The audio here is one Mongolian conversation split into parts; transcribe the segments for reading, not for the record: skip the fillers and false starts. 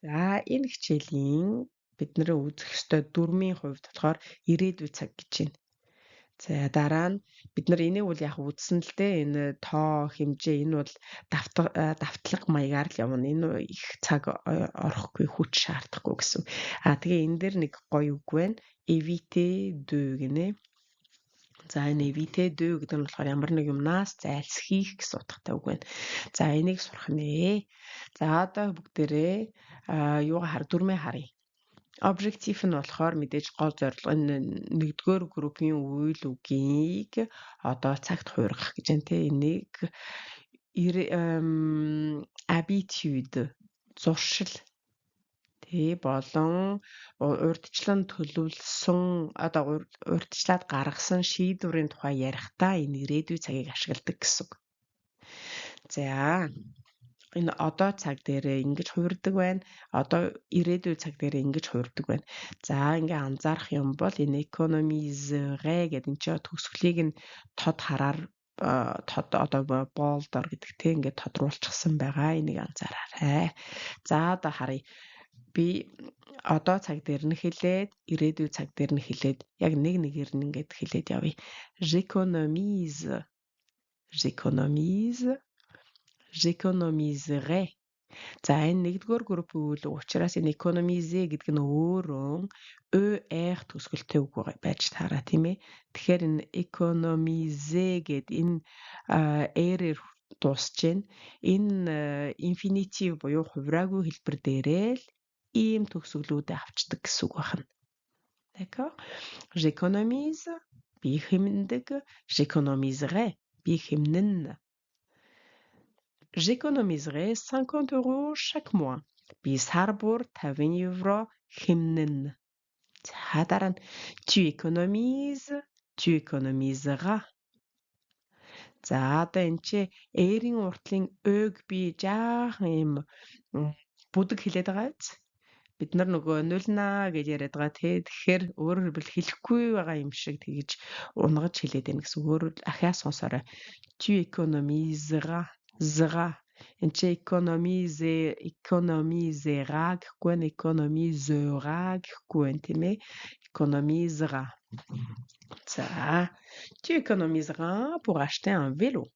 За энэ хичээлийн бидний үзэх ёстой дүрмийн хувьд болохоор ирээдүйн цаг гэж байна. За дараа нь бид нар энийг бол яг үзсэн л дээ. Энэ тоо хэмжээ энэ бол давтлага маягаар л явна. Энэ их цаг орохгүй хүч шаардахгүй гэсэн. Тэгээ энэ дээр нэг гоё үг байна. Éviter de гинэ. За энэ éviter de гэдэг нь болохоор ямар нэг юмнаас зайлсхийх гэсэн утгатай үг байна. За энийг сурах нэ. За одоо бүгдээрээ юугаар дүрмээ харъя. Обжектив нь болохоор мэдээж гол зорилго энэ нэгдүгээр группийн үйл үгийг одоо цагт хуургах гэж байна те. Энийг habitude зуршил болон урьдчилан төлөвлөсөн одоо урьдчилаад гаргасан шийдвэрийн тухай ярихдаа энэ ирээдүйн цагийг ашигладаг гэсэн үг. За энэ одоо цаг дээр ингэж хувирдаг байна. Одоо ирээдүйн цаг дээр ингэж хувирдаг байна. За ингээ анзаарах юм бол энэ économiserait гэдэг энэ чинь төгсгөлийг нь тод хараар тод одоо болдор гэдэг те ингээ тодруулчихсан байгаа. Энийг анзаараарай. За одоо харъя. Би одоо цаг дээр нь хэлээд ирээдүйн цаг дээр нь хэлээд яг нэгээр нь ингээд хэлээд явъя. J'économiserai. За энэ нэгдүгээр группийн үйл учраас энэ économiser гэдэг нь өөрөө ER төсгөлтэй үг байж таараа тийм ээ. Тэгэхээр энэ économiser гэдэг энэ R-ээр дуусж байна. Энэ infinitive буюу хувраагүй хэлбэр дээрээ л ийм төгсгөлүүдээ авчдаг гэсэн үг байна. D'accord? J'économise би хэмндэг, j'économiserai би хэмнэн. J'économiserai 50 € chaque mois. Би сар бүр 50 евро хэмнэн. За дараа нь tu économises, tu économiseras. За одоо энэ чи R-ийн уртлын өөг би жаахан юм бүдэг хэлээд байгаа биз? Бид нар нөгөө нулна гэж яриад байгаа тий. Тэгэхээр өөрөөр хэлбэл хэлэхгүй байгаа юм шиг тэгж унгаж хэлээд байна гэсэн. Өөрөөр ахиа сонсоорой. Tu économiseras. Энд чи économisera гэхгүй нь économisera гэхгүй байна тийм ээ. Économisera. За tu économiseras pour acheter un vélo.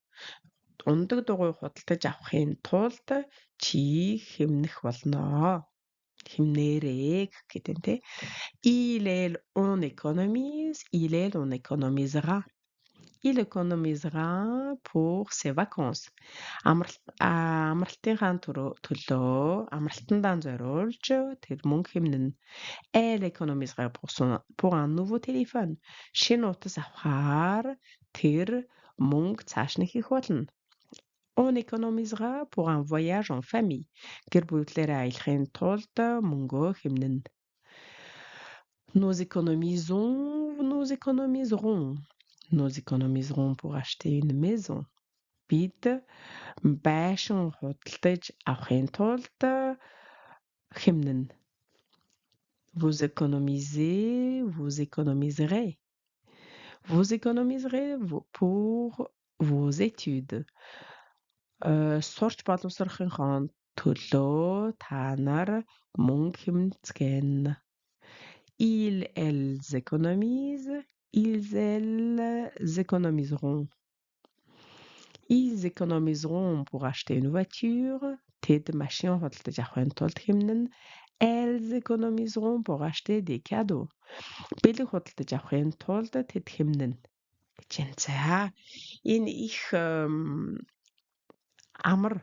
Ундаг дугуй худалдаж авахын тулд чи хэмнэх болно. Хэмнээрэй гэдэг нь тий. On économise, on économisera. Il économisera pour ses vacances. Амралтынхаа төлөө амралтандаа зориулж тэр мөнгө хэмнэн. Elle économisera pour un nouveau téléphone. Шинэ утас авахаар тэр мөнгө цааш нь хийх болно. On économisera pour un voyage en famille. Гэр бүлээрээ аялахын тулд мөнгөө хэмнэн. Nous économiserons pour acheter une maison. Бид байшин худалдаж авахын тулд хэмнэн. Vous économiserez. Vous économiserez pour vos études. Сурч боловсрохын төлөө та нар мөнгө хэмцгэн. Elles économisent. Elles économiseront. Ils économiseront pour acheter une voiture. Тэд машин худалдаж авахын тулд хэмнэн. Elles économiseront pour acheter des cadeaux. Бэлэг худалдаж авахын тулд тэд хэмнэн. Гэж байна. За энэ их амар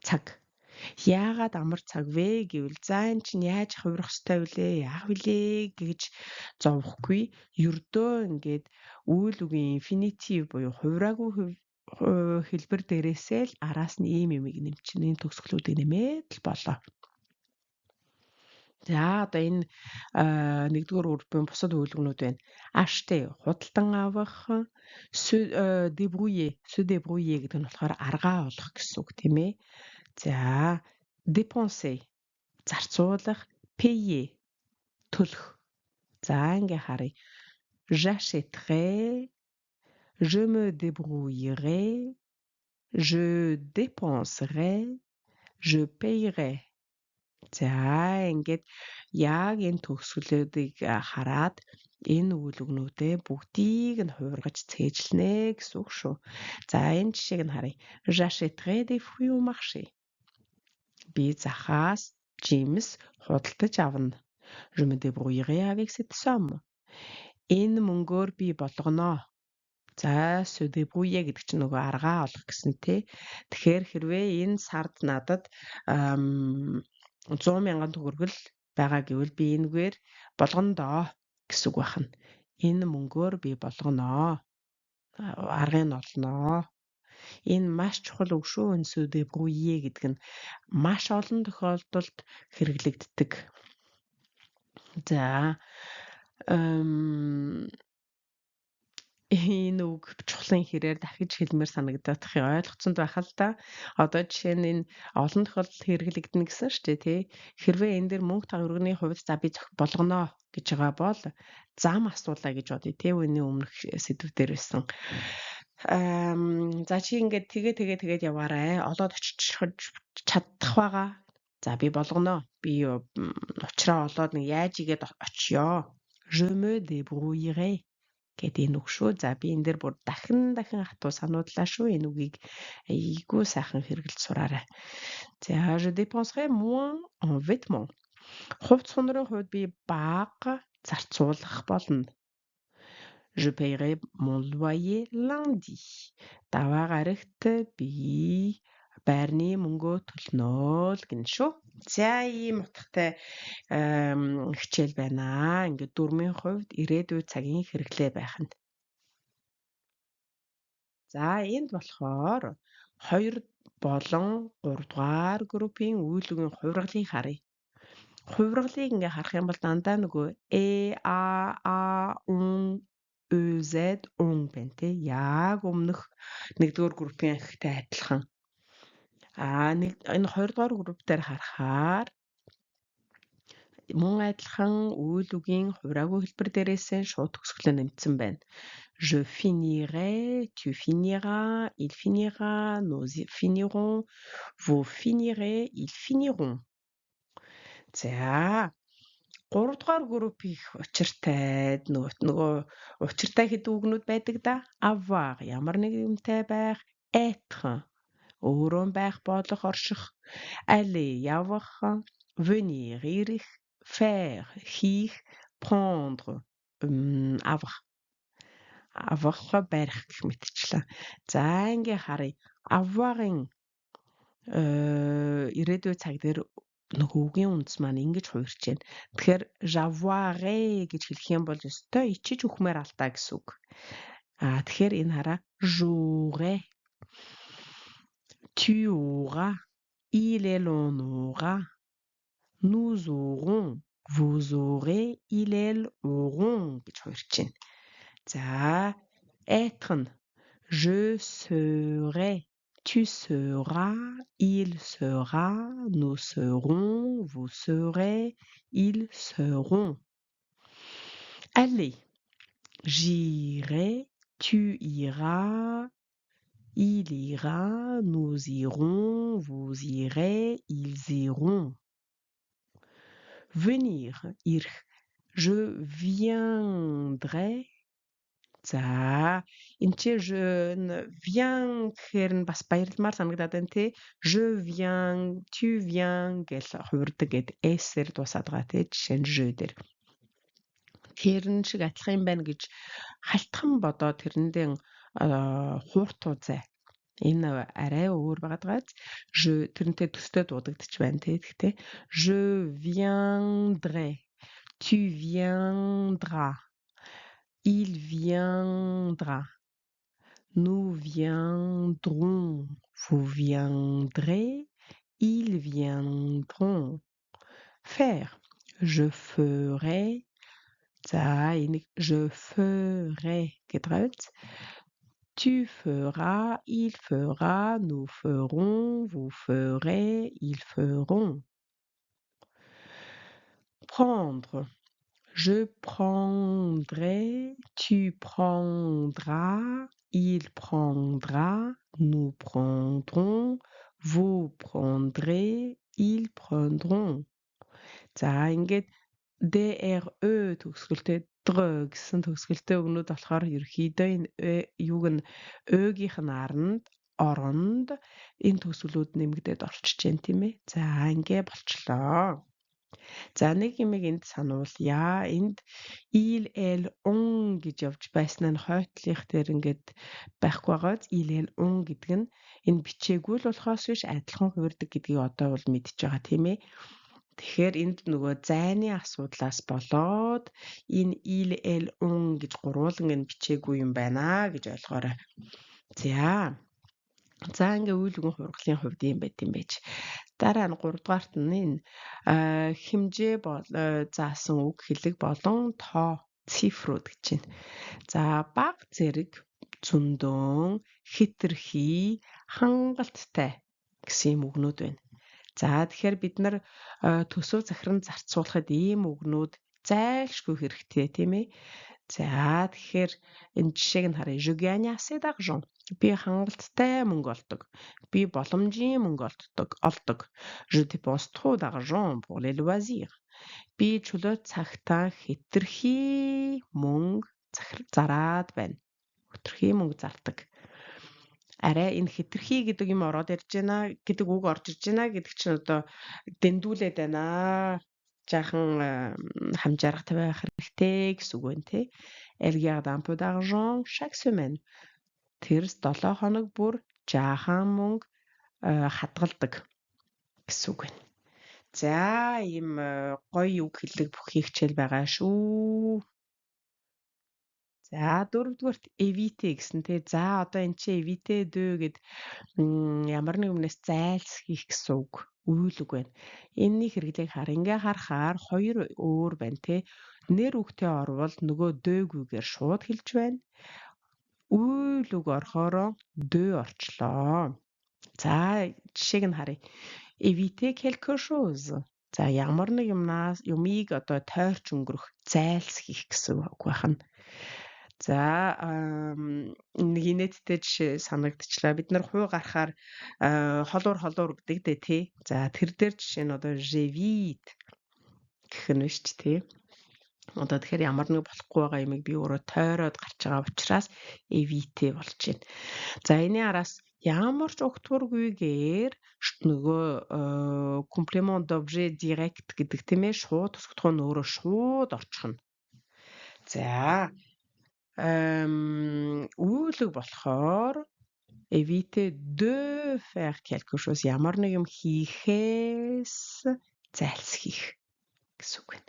цаг. Яагаад амар цаг вэ гэвэл за энэ чинь яаж хувирах ёстой вүлээ? Яах вүлээ гэж зовхгүй. Ердөө ингээд үйл үгийн infinitive буюу хувраагүй хэлбэр дээрээсээ л араас нь ийм юм нэмчнээ төгсгөлүүдийг нэмээд л болоо. За одоо энэ нэгдүгээр группийн бусад үйлгэнүүд байна. Acheter худалдан авах, se débrouiller гэдэг нь болохоор аргаа олох гэсэн үг тийм ээ. За dépenser зарцуулах, payer төлөх. За ингээ харъя. J'achèterai, je me débrouillerai, je dépenserai, je payerai. За ингээд яг энэ төгсгөлүүдийг хараад энэ үйл өгнүүдээ бүгдийг нь хувиргаж цээжлэнэ гэсэн үг шүү. За энэ жишээг нь харъя. J'achèterai des fruits au marché. Би захаас жимс худалдаж авна. Je me débrouillerai avec cette somme. Энэ мөнгөөр би болгоно. За se débrouiller гэдэг чинь нөгөө аргаа олох гэсэн тий. Тэгэхээр хэрвээ энэ сард надад 100,000 төгрөгөл байгаа гэвэл би энэгээр болгоно доо гэсэн үг байна. Энэ мөнгөөр би болгоно. Аргыг нь олноо. Энэ маш чухал үг шүү. Энэ se débrouiller гэдэг нь маш олон тохиолдолд хэрэглэгддэг. За энэ үг чухлын хэрээр дахиж хэлмээр санагдах ойлгоцсонд байх л да. Одоо жишээ нь энэ олон тохиолдолд хэрэглэгдэнэ гэсэн шүү дээ тий. Хэрвээ энэ дээр мөнгө төгрөгийн хувьд за би болгоно гэж байгаа бол зам асуулаа гэж бодъё тий. Үүний өмнөх сэдв дээр байсан. За чи ингээд тэгээд яваарай. Олоод очиж чадах байгаа. За би болгоно. Би учраа олоод нэг яаж игээд очиё. Je me débrouillerai гэдэг энэ үг шүү. За би энэ дээр бүр дахин хатуу сануудлаа шүү. Энэ үгийг айгүй сайхан хэрэглэж сураарай. За je dépenserai moins en vêtements. Хувцс хонорын хувьд би бага зарцуулах болно. Je paierai mon loyer lundi. Даваа гарагт би байрны мөнгөө төлнө л гин шүү. За ийм утгатай хичээл байна. Ингээд дөрмийн хувьд ирээдүйн цагийн хэрэглээ байх нь. За энд болохоор 2 болон 3 дугаар группийн үйл үгийн хувиргалыг харъя. Хувиргалыг ингээ харах юм бол дандаа нөгөө a un ez un байна те. Яг өмнөх 1-р группийн анхтай адилхан. Энэ 2 дугаар групп дээр харахаар мөн адилхан үйл үгийн хувираагүй хэлбэр дээрээс шууд төгсгөлөө нэмсэн байна. Je finirai, tu finiras, il finira, nous finirons, vous finirez, ils finiront. За 3 дугаар группийн учиртай нөгөө учиртай хэдэн үгнүүд байдаг да. Avoir ямар нэг юмтай байх, être өөрөө байх, болох, орших, aller явах, venir ирэх, faire хийх, prendre авах барих гэх мэтчлэн. За ингээ харъя. Avoir-ын ирээдүйн цаг дээр нөгөө үгийн үндэс маань ингэж хувирч байна. Тэгэхээр j'avoirai гэж хэлэх юм бол өстой ичиж үхмээр алдаа гэсэн үг. Тэгэхээр энэ хараа j'aurai, tu auras, il elle on aura, nous aurons, vous aurez, il elle auront гэж хувирч байна. За être нь je serai, tu seras, il sera, nous serons, vous serez, ils seront. Aller, j'irai, tu iras, il ira, nous irons, vous irez, ils iront. Venir, irэх, je viendrai. За энэ чи je viens гэхээр нь бас баярлмаар санагдаад байна тий. Je viens, tu viens гэж хувирдаг гэд s-ээр дуусаад байгаа тий. Жишээ нь je дээр. Тэрэн шиг адилхан юм байна гэж халтхан бодоод тэрэндээ хууртуу зай. Энэ арай өөр байгаад je тэрнтэй төстэй дуудагдчих байна тий. Гэхдээ je viendrai, tu viendras, il viendra, nous viendrons, vous viendrez, ils viendront. Faire, je ferai. За энийг je ferai гэдэг. Tu feras, il fera, nous ferons, vous ferez, ils feront. Prendre, je prendrai, tu prendras, il prendra, nous prendrons, vous prendrez, ils prendront. За ингээд DRE төгсгөлтэй др гэсэн төгсгөлтэй өгнүүд болохоор ерөөхдөө энэ юуг нь Öгийнх нь оронд энэ төгсгөлүүд нэмэгдээд орчиж जैन тийм ээ. За ингээ болчлоо. За нэг юмыг энд сануулъя. Энд il elle on гэж явж байсан нь хойтлих дээр ингээд байхгүй байгааз il elle on гэдэг нь энэ бичээгүй л болохоос биш адилхан хувирдаг гэдгийг одоо бол мэдчихэж байгаа тийм ээ. Тэгэхээр энд нөгөө зайны асуудлаас болоод энэ il elle on гэж гурвуулан энэ бичээгүй юм байна гэж ойлгоорой. За ингээ үйл өгөн хургалын хувьд юм байт юм байж. Дараа нь 3 дугаарт нь энэ хэмжээ заасан үг хэлэг болон тоо цифрууд гэж байна. За бага зэрэг, зөндөн, хэтэрхий, хангалттай гэсэн юм үгнүүд байна. За тэгэхээр бид нар төсөв захиран зарцуулахад ийм үгнүүд зайлшгүй хэрэгтэй тийм ээ. За тэгэхээр энэ жишээг нь харъя. Je gagne assez d'argent. Би хангалттай мөнгө олдог. Би боломжийн мөнгө олдог. Je dépense trop d'argent pour les loisirs. Би чөлөө цагтаа хэтэрхий мөнгө зараад байна. Хэтэрхий мөнгө зардаг. Арай энэ хэтэрхий гэдэг юм ороод ирж байна гэдэг үг орж ирж байна гэдэг чинь одоо дэндүүлээд байна. Жаахан хамжааргатай байх хэрэгтэй гэсэн үг байна тий. Elle garde un peu d'argent chaque semaine. Тэр 7 хоног бүр жаахан мөнгө хадгалдаг гэсэн үг байна. За ийм гоё үг хэллэг бүхий хичээл байгаа шүү. За 4-дүгээрт éviter гэсэн тий. За одоо эн чинь éviter de гэд ямар нэг юмнаас зайлсхийх гэсэн үг. Үйл үг байна. Энэний хэрэглээг хар. Ингээ харахаар хоёр өөр байна тий. Нэр үгтэй орвол нөгөө дөөгүйгээр шууд хэлж байна. Үйл үг орохороо дö орчлоо. За жишээг нь харъя. Éviter quelque chose. За ямар нэг юмыг одоо тойрч өнгөрөх, зайлсхийх гэсэн үг байна. За нэг инээдтэй жишээ санагдчихлаа. Бид нар хуу гарахаар холуур гэдэг дээ тий. За тэр дээр жишээ нь одоо j'évite гэх нь биш ч тий. Одоо тэгэхээр ямар нэг болохгүй байгаа юмыг би өөрөө тойроод гарч байгаа учраас éviter болж байна. За энэ араас ямар ч өгтвөргүйгээр нөгөө complément d'objet direct гэдэг тийм ээ шууд тусгадах нь өөрөө шууд орчих нь. За үйлэг болохоор éviter de faire quelque chose ямар нэг юм хийхээс зайлсхийх гэсэн үг байна.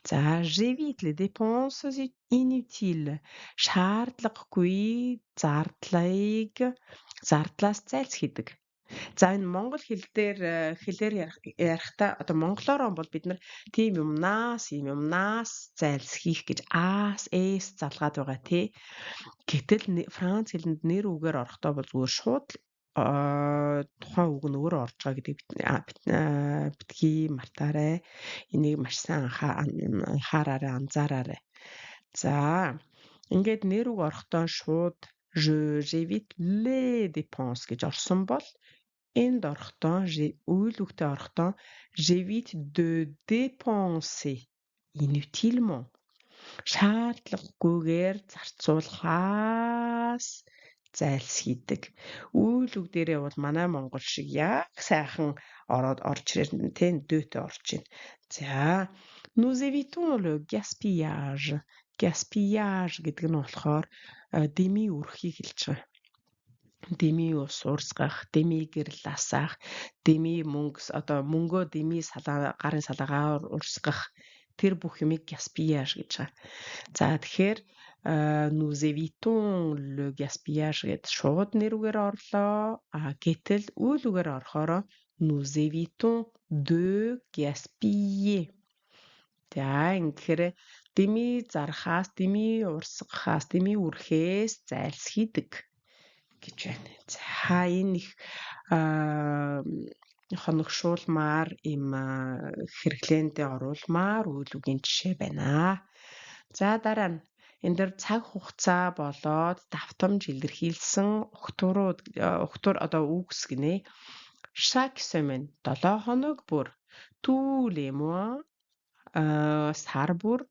За j'évite les dépenses inutiles. Шаардлагагүй зардлаас зайлсхийдэг. За энэ монгол хэлээр ярихдаа одоо монголоор бол бид нар тийм юмнаас зайлсхийх гэж аас эс залгаад байгаа тий. Гэтэл Франц хэлэнд нэр үгээр орохдоо бол зүгээр шууд тухайн үг нь өөрөө орж байгаа гэдэг битгий мартаарай. Энийг маш сайн анзаараарай. За ингээд нэр үг орохдоо шууд j'évite les dépenses гэж орсон бол энд орохдоо үйл үгтэй орохдоо j'évite de dépenser inutilement. Шаардлагагүйгээр зарцуулахаас зайлсхийдэг. Үйл үг дээрээ бол манай монгол шиг яг сайхан орж ирэн тийм дөөтэй орж байна. За nous évitons le gaspillage. Gaspillage гэдэг нь болохоор дэмий үрхийг хэлж байгаа. Дэмий ус урсгах, дэмий гэрэл асаах, дэмий мөнгөө дэмий гарын салаагаар урсгах тэр бүх юмыг gaspillage гэж байгаа. За тэгэхээр nous évitons le gaspillage гэд шууд нэр үгээр орлоо. Гэтэл үйл үгээр орохоор nous évitons de gaspiller. За ингэхээр дэмий зархаас, дэмий урсгахаас, дэмий үрхээс зайлсхийдэг гэж байна. За энэ их хоногшуулмаар им хэрэглээндээ оруулмаар үйл үгийн жишээ байна. За дараа нь энэ дэр цаг хугацаа болоод давтамж илэрхийлсэн өгтөр одоо үгс гинэ. Chaque semaine, 7 хоног бүр. Tous les mois, сар бүр.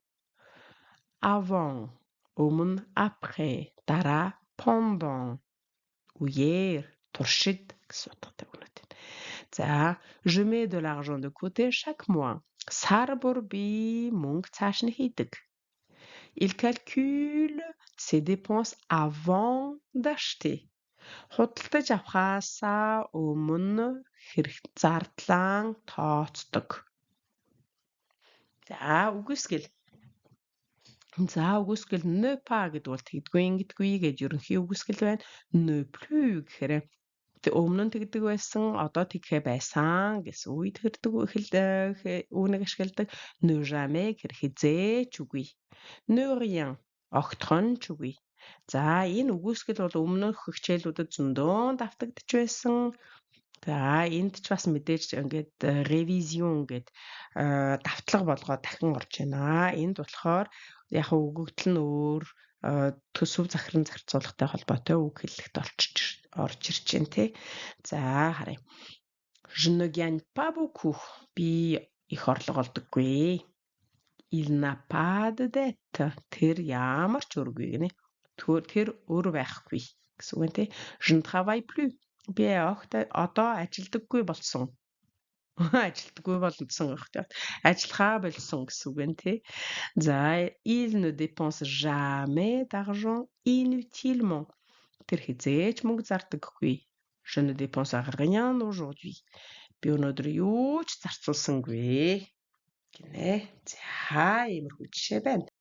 Avant, өмнө, après, дараа, pendant, үеэр, туршид гэсэн утгатай өгнөд. За, je mets de l'argent de côté chaque mois. Сар бүр би мөнгө цааш нь хийдэг. Il calcule ses dépenses avant d'acheter. Худалдаж авахаасаа өмнө зардлаа тооцдог. За, үгүйсгэл ne pas гэдэг бол тэгдэггүй ингэдэггүй гэж ерөнхий үгүйсгэл байна. Ne plus гэхээр өмнө нь тэгдэг байсан, одоо тэгхэ байсан гэсэн үед үүнийг ашигладаг. Ne jamais гэхээр хизээч үгүй. Ne rien огтхон ч үгүй. За, энэ үгүйсгэл бол өмнөх хичээлүүдэд зөндөө давтагдж байсан. За, энд ч бас мэдээж ингээд ревизион гэд давтлага болгоод дахин орж байна. Энд болохоор яг өгөгдөл нь өөр төсөв захиран зарцуулгатай холбоотой үг хэллэгт орж ирж байна тий. За, харъя. Je ne gagne pas beaucoup. Би их орлого олдоггүй. Il n'a pas de dette. Тэр ямар ч өргүй гинэ. Тэр өр байхгүй гэсэн үг тий. Je ne travaille plus. Би одоо ажилдаггүй болсон. Ажилдаггүй болсон гэх тий. Ажиллахаа болсон гэсэн үг байна тий. За, il ne dépense jamais d'argent inutilement. Тэр хизээч мөнгө зардаггүй. Je ne dépense rien aujourd'hui. Би өнөөдөр юу ч зарцуулсангүй гинэ. За, иймэрхүү жишээ байна.